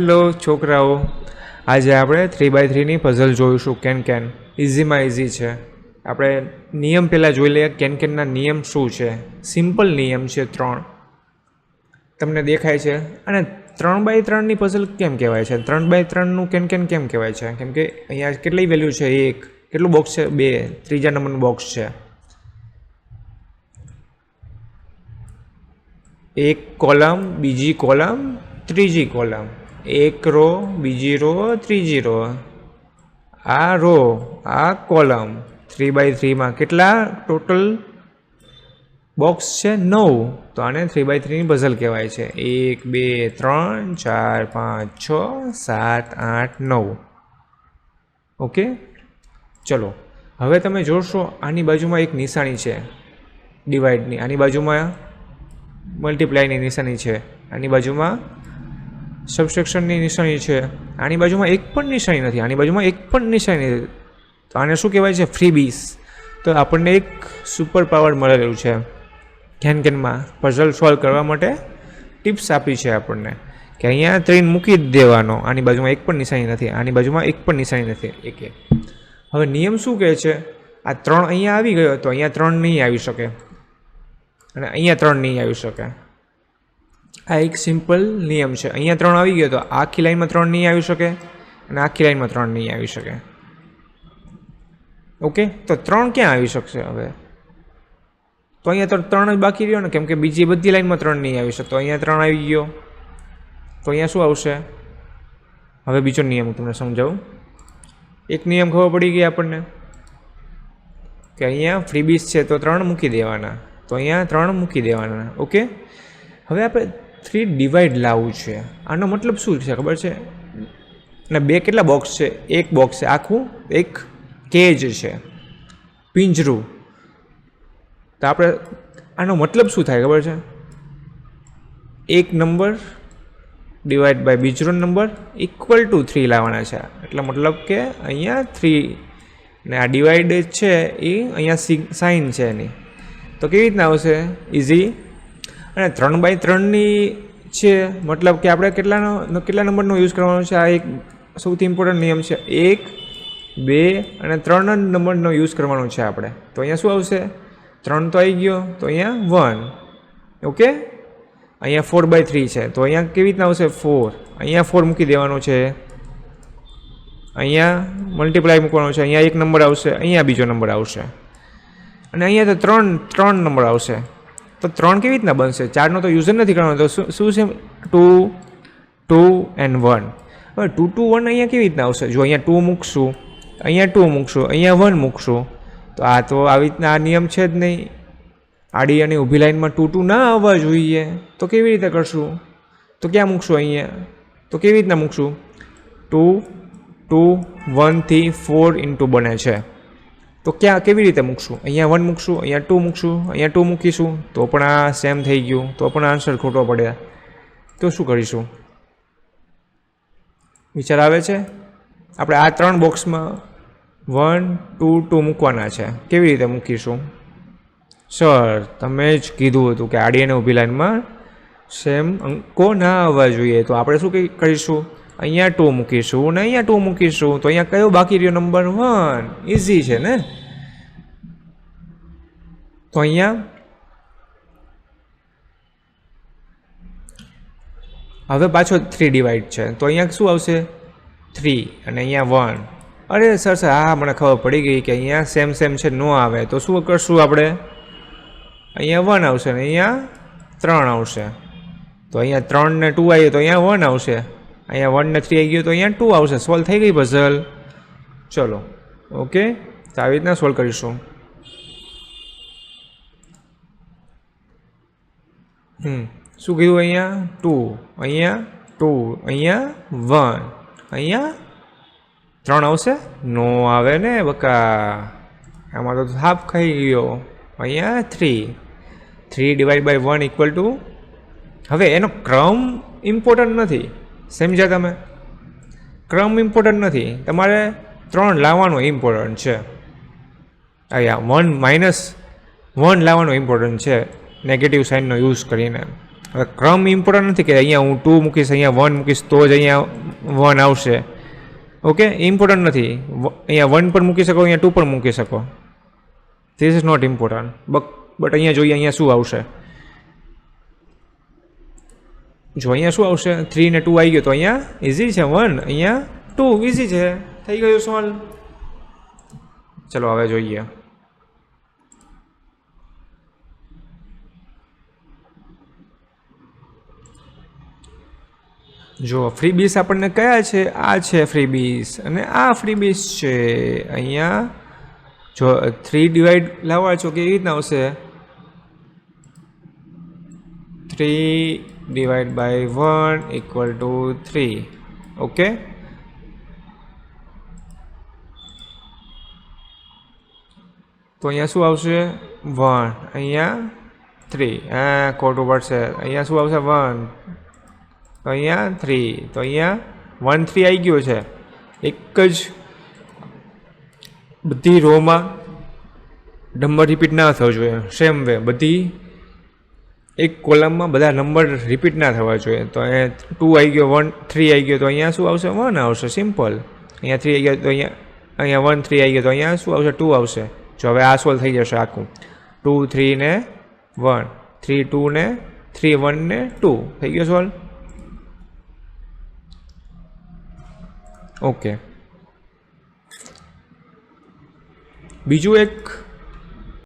Hello છોકરાઓ, આજે આપણે 3x3 ની પઝલ જોઈશું. કેન ઇઝીમાં ઇઝી છે. આપણે નિયમ પહેલાં જોઈ લઈએ. કેનના નિયમ શું છે. સિમ્પલ નિયમ છે, 3 તમને દેખાય છે. અને 3x3 ની પઝલ કેમ કહેવાય છે? 3x3 નું કેન કેમ કહેવાય છે? કેમ કે અહીંયા કેટલી વેલ્યુ છે? 1. કેટલું બોક્સ છે? 2. ત્રીજા નંબરનું બોક્સ છે. એક કોલમ, બીજી કોલમ, ત્રીજી કોલમ. એક રો, બીજી રો, ત્રીજી રો. આ રો, આ કોલમ. 3x3માં કેટલા ટોટલ બોક્સ છે? 9. તો આને 3x3 ની પઝલ કહેવાય છે. 1 2 3 4 5 6 7 8 9. ઓકે, ચલો હવે તમે જોશો આની બાજુમાં એક નિશાની છે ડિવાઈડની, આની બાજુમાં મલ્ટીપ્લાયની નિશાની છે, આની બાજુમાં સબસ્ટ્રેક્શનની નિશાની છે, આની બાજુમાં એક પણ નિશાની નથી, આની બાજુમાં એક પણ નિશાની નથી. તો આને શું કહેવાય છે? ફ્રીબીસ. તો આપણને એક સુપર પાવર મળેલું છે કેનમાં પઝલ સોલ્વ કરવા માટે. ટિપ્સ આપી છે આપણને કે અહીંયા 3 મૂકી જ દેવાનો, આની બાજુમાં એક પણ નિશાની નથી, આની બાજુમાં એક પણ નિશાની નથી. એકે હવે નિયમ શું કહે છે? આ 3 અહીંયા આવી ગયો તો અહીંયા 3 નહીં આવી શકે, અને અહીંયા 3 નહીં આવી શકે. આ એક સિમ્પલ નિયમ છે. અહીંયા 3 આવી ગયો તો આખી લાઈનમાં 3 નહીં આવી શકે, અને આખી લાઈનમાં 3 નહીં આવી શકે. ઓકે, તો 3 ક્યાં આવી શકશે હવે? તો અહીંયા તો 3 જ બાકી રહ્યો ને, કેમ કે બીજી બધી લાઈનમાં 3 નહીં આવી શકે. તો અહીંયા 3 આવી ગયો, તો અહીંયા શું આવશે? હવે બીજો નિયમ હું તમને સમજાવું. એક નિયમ ખબર પડી ગઈ આપણને કે અહીંયા ફ્રીબીસ છે તો 3 મૂકી દેવાના, તો અહીંયા 3 મૂકી દેવાના. ઓકે, હવે આપણે 3 ડિવાઈડ લાવવું છે. આનો મતલબ શું છે ખબર છે? અને 2 કેટલા બોક્સ છે? એક બોક્સ છે આખું, એક કેજ છે, પિંજરું. તો આપણે આનો મતલબ શું થાય ખબર છે? એક નંબર ડિવાઈડ બાય બીજો નંબર ઇક્વલ ટુ 3 લાવવાના છે. એટલે મતલબ કે અહીંયા 3 ને આ ડિવાઈડ છે એ અહીંયા સાઇન છે એની. તો કેવી રીતના આવશે? ઇઝી. અને 3x3ની છે, મતલબ કે આપણે કેટલા નંબરનો યુઝ કરવાનો છે? આ એક સૌથી ઇમ્પોર્ટન્ટ નિયમ છે. 1 2 અને 3 નંબરનો યુઝ કરવાનો છે આપણે. તો અહીંયા શું આવશે? 3 તો આવી ગયો, તો અહીંયા 1. ઓકે, અહીંયા 4/3 છે, તો અહીંયા કેવી રીતના આવશે? 4. અહીંયા 4 મૂકી દેવાનો છે, અહીંયા મલ્ટીપ્લાય મૂકવાનો છે, અહીંયા એક નંબર આવશે, અહીંયા બીજો નંબર આવશે, અને અહીંયા તો 3 નંબર આવશે. તો 3 કેવી રીતના બનશે? 4નો તો યુઝ જ નથી કરવાનો. તો શું છે? 2 2 and 1. હવે 2 2 1 અહીંયા કેવી રીતના આવશે? જો અહીંયા 2 મૂકશું, અહીંયા 2 મૂકશું, અહીંયા 1 મૂકશું, તો આ તો આવી રીતના આ નિયમ છે જ નહીં. આડી અને ઊભી લાઈનમાં 2 2 ના આવવા જોઈએ. તો કેવી રીતે કરશું? તો ક્યાં મૂકશું? અહીંયા. તો કેવી રીતના મૂકશું? 2 2 1 થી 4 ઇન્ટુ બને છે, તો ક્યાં કેવી રીતે મૂકશું? અહીંયા 1 મૂકશું, અહીંયા 2 મૂકશું, અહીંયા 2 મૂકીશું, તો પણ આ સેમ થઈ ગયું, તો પણ આન્સર ખોટો પડે. તો શું કરીશું? વિચાર આવે છે? આપણે આ 3 બોક્સમાં 1 2 2 મૂકવાના છે. કેવી રીતે મૂકીશું? સર, તમે જ કીધું હતું કે આડી અને ઊભી લાઈનમાં સેમ અંકો ના આવવા જોઈએ. તો આપણે શું કરીશું? અહીંયા 2 મૂકીશું અને અહીંયા 2 મૂકીશું. તો અહીંયા કયો બાકી રહ્યો? નંબર 1. ઇઝી છે ને? તો અહીંયા હવે પાછો 3 ડિવાઈડ છે, તો અહીંયા શું આવશે? 3 અને અહીંયા 1. અરે સર હા, મને ખબર પડી ગઈ કે અહીંયા સેમ છે, ન આવે. તો શું કરશું આપણે? અહીંયા 1 આવશે ને અહીંયા 3 આવશે. તો અહીંયા 3 ને 2 આવીએ તો અહીંયા 1 આવશે, અહીંયા 1 ને 3 આવી ગયું તો અહીંયા 2 આવશે. સોલ્વ થઈ ગઈ પઝલ. ચલો, ઓકે, તો આવી રીતના સોલ્વ કરીશું. શું કીધું? અહીંયા 2, અહીંયા 2, અહીંયા 1, અહીંયા 3 આવશે? નો આવે ને બકા, આમાં તો હાફ ખાઈ ગયો. અહીંયા 3 ડિવાઈડ બાય 1 ઇક્વલ ટુ. હવે એનો ક્રમ ઇમ્પોર્ટન્ટ નથી, સમજ્યા તમે? ક્રમ ઇમ્પોર્ટન્ટ નથી, તમારે 3 લાવવાનો ઇમ્પોર્ટન્ટ છે. અહીંયા 1 - 1 લાવવાનો ઇમ્પોર્ટન્ટ છે નેગેટિવ સાઇનનો યુઝ કરીને. હવે ક્રમ ઇમ્પોર્ટન્ટ નથી કે અહીંયા હું 2 મૂકીશ, અહીંયા 1 મૂકીશ તો જ અહીંયા 1 આવશે. ઓકે, ઇમ્પોર્ટન્ટ નથી. અહીંયા 1 પર મૂકી શકો, અહીંયા 2 પર મૂકી શકો. This is not important. But અહીંયા જોઈએ અહીંયા શું આવશે. જો અહીંયા શું આવશે, 3 ને 2 આવી ગયો તો અહીંયા ઇઝી છે 1, અહીંયા 2 ઇઝી છે, થઈ ગયું સોલ્વ. ચલો હવે જોઈએ. જો ફ્રીબીસ આપણને કયા છે, આ છે ફ્રીબીસ અને આ ફ્રીબીસ છે. અહીંયા જો 3 ડિવાઈડ લાવવા છો કેવી રીતના આવશે, 3 divide by 1 equal to 3. Okay, તો અહીંયા શું આવશે 1, અહીંયા 3. હા, ખોટું પડશે. અહીંયા શું આવશે 1, તો અહીંયા 3, તો અહીંયા 1 3 આવી ગયો છે. એક જ બધી રોમાં નંબર રિપીટ ના થવો જોઈએ. સેમ વે બધી એક કોલમમાં બધા નંબર રિપીટ ના થવા જોઈએ. તો અહીંયા 2 આવી ગયો, 1 3 આવી ગયો, તો અહીંયા શું આવશે 1 આવશે, સિમ્પલ. અહીંયા 3 આવી ગયો તો અહીંયા 1 3 આવી ગયો, તો અહીંયા શું આવશે 2 આવશે. જો હવે આ સોલ્વ થઈ જશે આખું. 2 3 ને 1, 3 2 ને 3 1 ને 2 થઈ ગયો સોલ્વ. ઓકે, બીજું એક